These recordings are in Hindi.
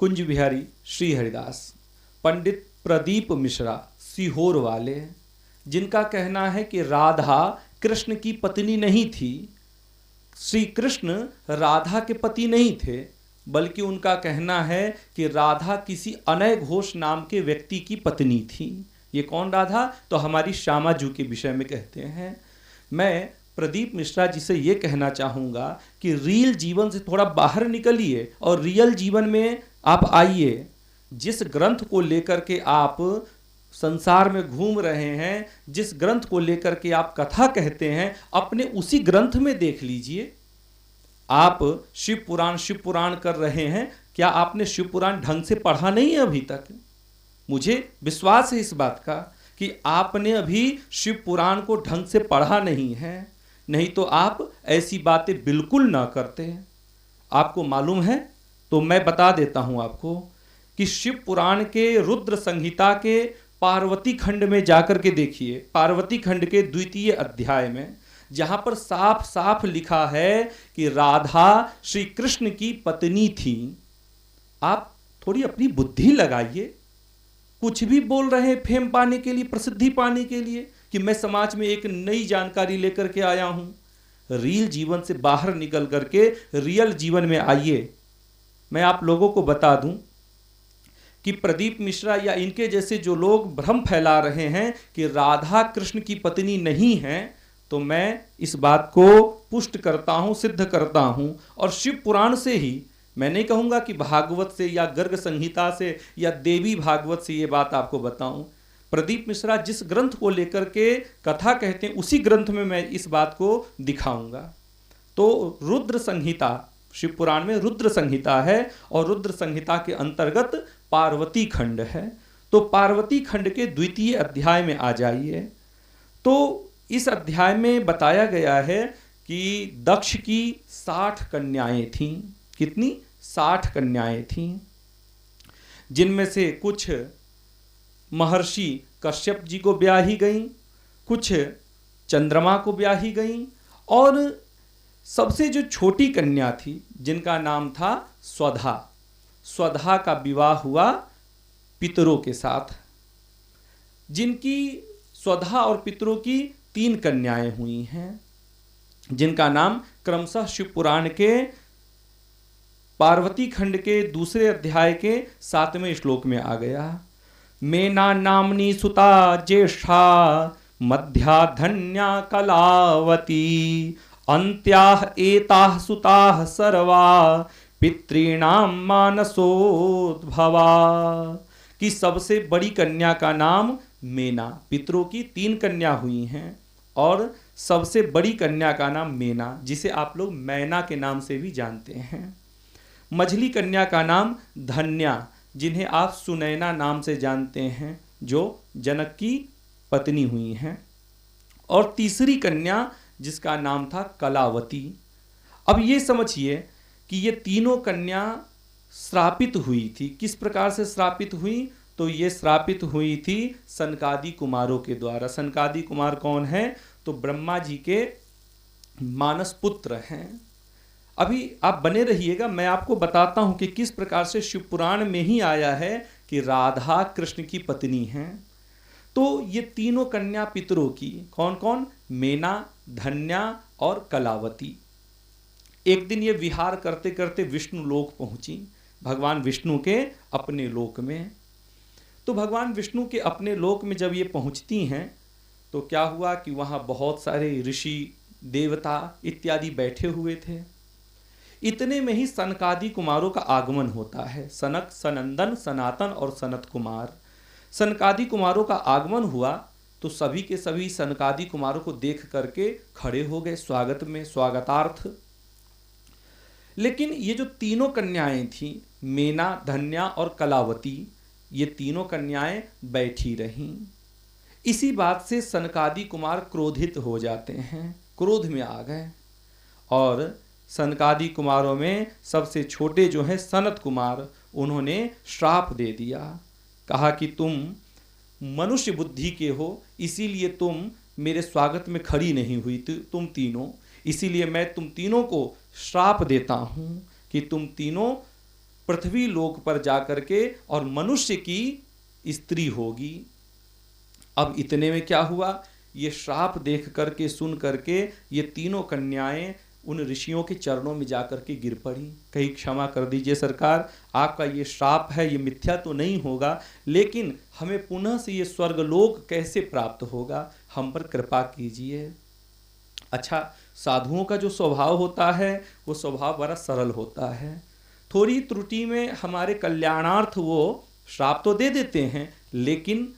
कुंज बिहारी श्री हरिदास, पंडित प्रदीप मिश्रा सीहोर वाले, जिनका कहना है कि राधा कृष्ण की पत्नी नहीं थी, श्री कृष्ण राधा के पति नहीं थे, बल्कि उनका कहना है कि राधा किसी अनय घोष नाम के व्यक्ति की पत्नी थी। ये कौन राधा? तो हमारी श्यामा जू के विषय में कहते हैं। मैं प्रदीप मिश्रा जी से ये कहना चाहूँगा कि रियल जीवन से थोड़ा बाहर निकलिए और रियल जीवन में आप आइए। जिस ग्रंथ को लेकर के आप संसार में घूम रहे हैं, जिस ग्रंथ को लेकर के आप कथा कहते हैं, अपने उसी ग्रंथ में देख लीजिए। आप शिव पुराण कर रहे हैं, क्या आपने शिव पुराण ढंग से पढ़ा नहीं है अभी तक? मुझे विश्वास है इस बात का कि आपने अभी शिव पुराण को ढंग से पढ़ा नहीं है, नहीं तो आप ऐसी बातें बिल्कुल ना करते। आपको मालूम है तो मैं बता देता हूं आपको कि शिव पुराण के रुद्र संहिता के पार्वती खंड में जाकर के देखिए, पार्वती खंड के 2वें अध्याय में, जहां पर साफ साफ लिखा है कि राधा श्री कृष्ण की पत्नी थी। आप थोड़ी अपनी बुद्धि लगाइए। कुछ भी बोल रहे हैं फेम पाने के लिए, प्रसिद्धि पाने के लिए कि मैं समाज में एक नई जानकारी लेकर के आया हूं। रियल जीवन से बाहर निकल करके रियल जीवन में आइए। मैं आप लोगों को बता दूं कि प्रदीप मिश्रा या इनके जैसे जो लोग भ्रम फैला रहे हैं कि राधा कृष्ण की पत्नी नहीं है, तो मैं इस बात को पुष्ट करता हूं, सिद्ध करता हूं। और शिव पुराण से ही, मैं नहीं कहूंगा कि भागवत से या गर्ग संहिता से या देवी भागवत से ये बात आपको बताऊं। प्रदीप मिश्रा जिस ग्रंथ को लेकर के कथा कहते हैं, उसी ग्रंथ में मैं इस बात को दिखाऊंगा। तो रुद्र संहिता, शिव पुराण में रुद्र संहिता है और रुद्र संहिता के अंतर्गत पार्वती खंड है। तो पार्वती खंड के 2वें अध्याय में आ जाइए। तो इस अध्याय में बताया गया है कि दक्ष की 60 कन्याएं थीं। कितनी? 60 कन्याएं थीं, जिनमें से कुछ महर्षि कश्यप जी को ब्याही गईं, कुछ चंद्रमा को ब्याही गईं, और सबसे जो छोटी कन्या थी जिनका नाम था स्वधा, स्वधा का विवाह हुआ पितरों के साथ। जिनकी स्वधा और पितरों की 3 कन्याएं हुई हैं, जिनका नाम क्रमशः शिव पुराण के पार्वती खंड के 2 अध्याय के 7वें श्लोक में आ गया। मेना नामनी सुता ज्येष्ठा मध्या धन्या कलावती अन्त्याः एताः सुताः सर्वा पितॄणाम मानसोद्भवा। कि सबसे बड़ी कन्या का नाम मेना, पितरों की 3 कन्या हुई हैं, और सबसे बड़ी कन्या का नाम मेना, जिसे आप लोग मैना के नाम से भी जानते हैं। मझली कन्या का नाम धन्या, जिन्हें आप सुनैना नाम से जानते हैं, जो जनक की पत्नी हुई हैं, और तीसरी कन्या जिसका नाम था कलावती। अब ये समझिए कि ये तीनों कन्या श्रापित हुई थी। किस प्रकार से श्रापित हुई? तो ये श्रापित हुई थी सनकादि कुमारों के द्वारा। सनकादि कुमार कौन है? तो ब्रह्मा जी के मानस पुत्र हैं। अभी आप बने रहिएगा, मैं आपको बताता हूं कि किस प्रकार से शिव पुराण में ही आया है कि राधा कृष्ण की पत्नी हैं। तो ये तीनों कन्या पितरों की कौन कौन? मेना, धन्या और कलावती। एक दिन ये विहार करते करते विष्णु लोक पहुंची, भगवान विष्णु के अपने लोक में। तो भगवान विष्णु के अपने लोक में जब ये पहुंचती हैं, तो क्या हुआ कि वहाँ बहुत सारे ऋषि, देवता इत्यादि बैठे हुए थे। इतने में ही सनकादि कुमारों का आगमन होता है। सनक, सनंदन, सनातन और सनत कुमार। सनकादि कुमारों का आगमन हुआ तो सभी के सभी सनकादि कुमारों को देख करके खड़े हो गए स्वागत में, स्वागतार्थ। लेकिन ये जो तीनों कन्याएं थीं, मेना, धन्या और कलावती, ये तीनों कन्याएं बैठी रहीं। इसी बात से सनकादि कुमार क्रोधित हो जाते हैं, क्रोध में आ गए। और सनकादि कुमारों में सबसे छोटे जो हैं सनत कुमार, उन्होंने श्राप दे दिया। कहा कि तुम मनुष्य बुद्धि के हो, इसीलिए तुम मेरे स्वागत में खड़ी नहीं हुई तुम तीनों, इसीलिए मैं तुम तीनों को श्राप देता हूँ कि तुम तीनों पृथ्वी लोक पर जाकर के और मनुष्य की स्त्री होगी। अब इतने में क्या हुआ, ये श्राप देख करके सुन करके ये तीनों कन्याएं उन ऋषियों के चरणों में जाकर के गिर पड़ी। कहीं क्षमा कर दीजिए सरकार, आपका ये श्राप है, ये मिथ्या तो नहीं होगा, लेकिन हमें पुनः से ये स्वर्गलोक कैसे प्राप्त होगा, हम पर कृपा कीजिए। अच्छा, साधुओं का जो स्वभाव होता है वो स्वभाव बड़ा सरल होता है। थोड़ी त्रुटि में हमारे कल्याणार्थ वो श्राप तो दे देते हैं, लेकिन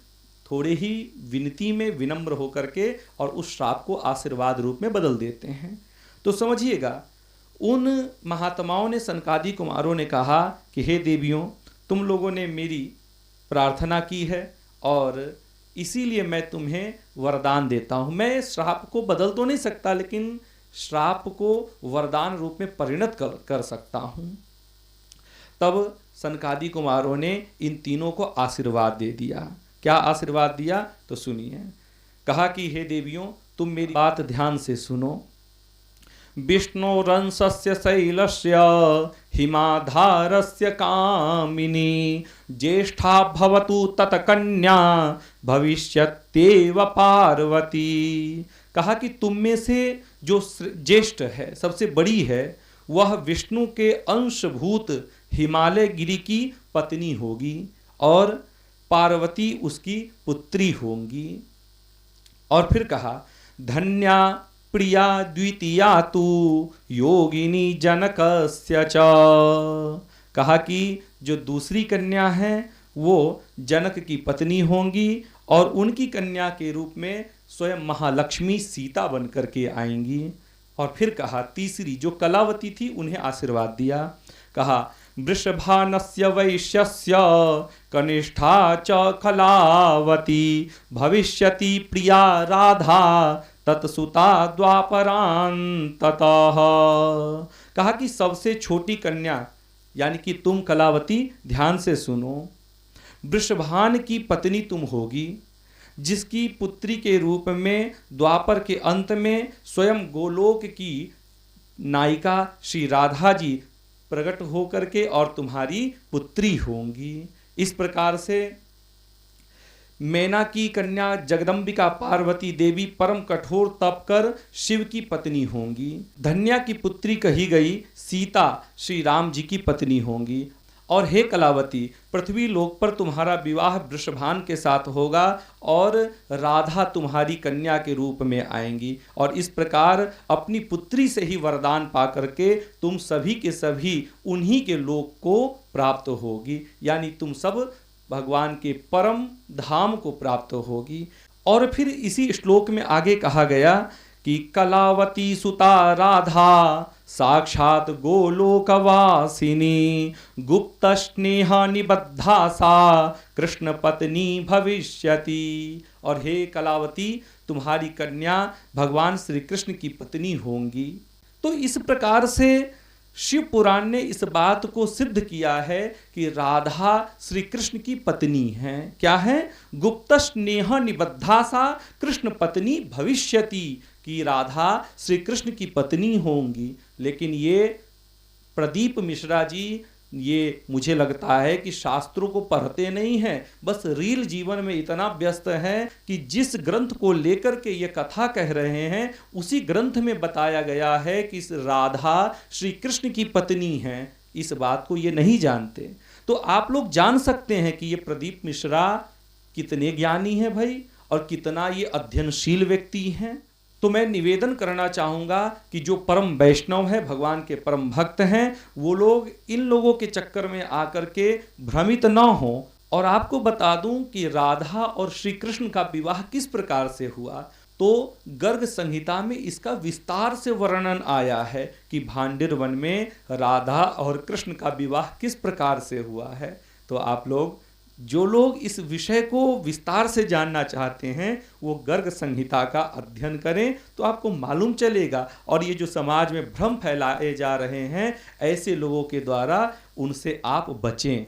थोड़े ही विनती में विनम्र होकर के और उस श्राप को आशीर्वाद रूप में बदल देते हैं। तो समझिएगा, उन महात्माओं ने, सनकादि कुमारों ने कहा कि हे देवियों, तुम लोगों ने मेरी प्रार्थना की है और इसीलिए मैं तुम्हें वरदान देता हूँ। मैं श्राप को बदल तो नहीं सकता, लेकिन श्राप को वरदान रूप में परिणत कर सकता हूँ। तब सनकादि कुमारों ने इन तीनों को आशीर्वाद दे दिया। क्या आशीर्वाद दिया तो सुनिए। कहा कि हे देवियों, तुम मेरी बात ध्यान से सुनो। विष्णोरंसस्य शैलस्य हिमाधारस्य कामिनी ज्येष्ठा भवतु तत्कन्या भविष्यत्येव पार्वती। कहा कि तुम में से जो ज्येष्ठ है, सबसे बड़ी है, वह विष्णु के अंशभूत हिमालय गिरी की पत्नी होगी और पार्वती उसकी पुत्री होंगी। और फिर कहा धन्या प्रिया द्वितीया तु योगिनी जनकस्य च। कहा कि जो दूसरी कन्या है वो जनक की पत्नी होंगी और उनकी कन्या के रूप में स्वयं महालक्ष्मी सीता बन करके आएंगी। और फिर कहा तीसरी जो कलावती थी उन्हें आशीर्वाद दिया। कहा वृषभानस्य वैश्यस्य कनिष्ठा च कलावती भविष्यति प्रिया राधा तत्सुता द्वापरांततः। कहा कि सबसे छोटी कन्या यानी कि तुम कलावती, ध्यान से सुनो, वृषभान की पत्नी तुम होगी, जिसकी पुत्री के रूप में द्वापर के अंत में स्वयं गोलोक की नायिका श्री राधा जी प्रकट होकर के और तुम्हारी पुत्री होंगी। इस प्रकार से मैना की कन्या जगदम्बिका पार्वती देवी परम कठोर तप कर शिव की पत्नी होंगी। धन्या की पुत्री कही गई सीता श्री राम जी की पत्नी होंगी। और हे कलावती, पृथ्वी लोक पर तुम्हारा विवाह वृषभान के साथ होगा और राधा तुम्हारी कन्या के रूप में आएंगी। और इस प्रकार अपनी पुत्री से ही वरदान पा करके तुम सभी के सभी उन्हीं के लोक को प्राप्त होगी, यानी तुम सब भगवान के परम धाम को प्राप्त होगी। और फिर इसी श्लोक में आगे कहा गया कि कलावती सुता राधा साक्षात गोलोकवासिनी गुप्त स्नेह निबद्धा सा कृष्ण पत्नी भविष्यति। और हे कलावती, तुम्हारी कन्या भगवान श्री कृष्ण की पत्नी होंगी। तो इस प्रकार से शिव पुराण ने इस बात को सिद्ध किया है कि राधा श्री कृष्ण की पत्नी है। क्या है? गुप्त स्नेह निबद्धा सा कृष्ण पत्नी भविष्यति, कि राधा श्री कृष्ण की पत्नी होंगी। लेकिन ये प्रदीप मिश्रा जी, ये मुझे लगता है कि शास्त्रों को पढ़ते नहीं हैं, बस रील जीवन में इतना व्यस्त है कि जिस ग्रंथ को लेकर के ये कथा कह रहे हैं उसी ग्रंथ में बताया गया है कि इस राधा श्री कृष्ण की पत्नी है। इस बात को ये नहीं जानते। तो आप लोग जान सकते हैं कि ये प्रदीप मिश्रा कितने ज्ञानी हैं भाई, और कितना ये अध्ययनशील व्यक्ति हैं। तो मैं निवेदन करना चाहूँगा कि जो परम वैष्णव है, भगवान के परम भक्त हैं, वो लोग इन लोगों के चक्कर में आकर के भ्रमित न हो। और आपको बता दूं कि राधा और श्री कृष्ण का विवाह किस प्रकार से हुआ, तो गर्ग संहिता में इसका विस्तार से वर्णन आया है कि भांडिर वन में राधा और कृष्ण का विवाह किस प्रकार से हुआ है। तो आप लोग, जो लोग इस विषय को विस्तार से जानना चाहते हैं, वो गर्ग संहिता का अध्ययन करें तो आपको मालूम चलेगा। और ये जो समाज में भ्रम फैलाए जा रहे हैं, ऐसे लोगों के द्वारा उनसे आप बचें।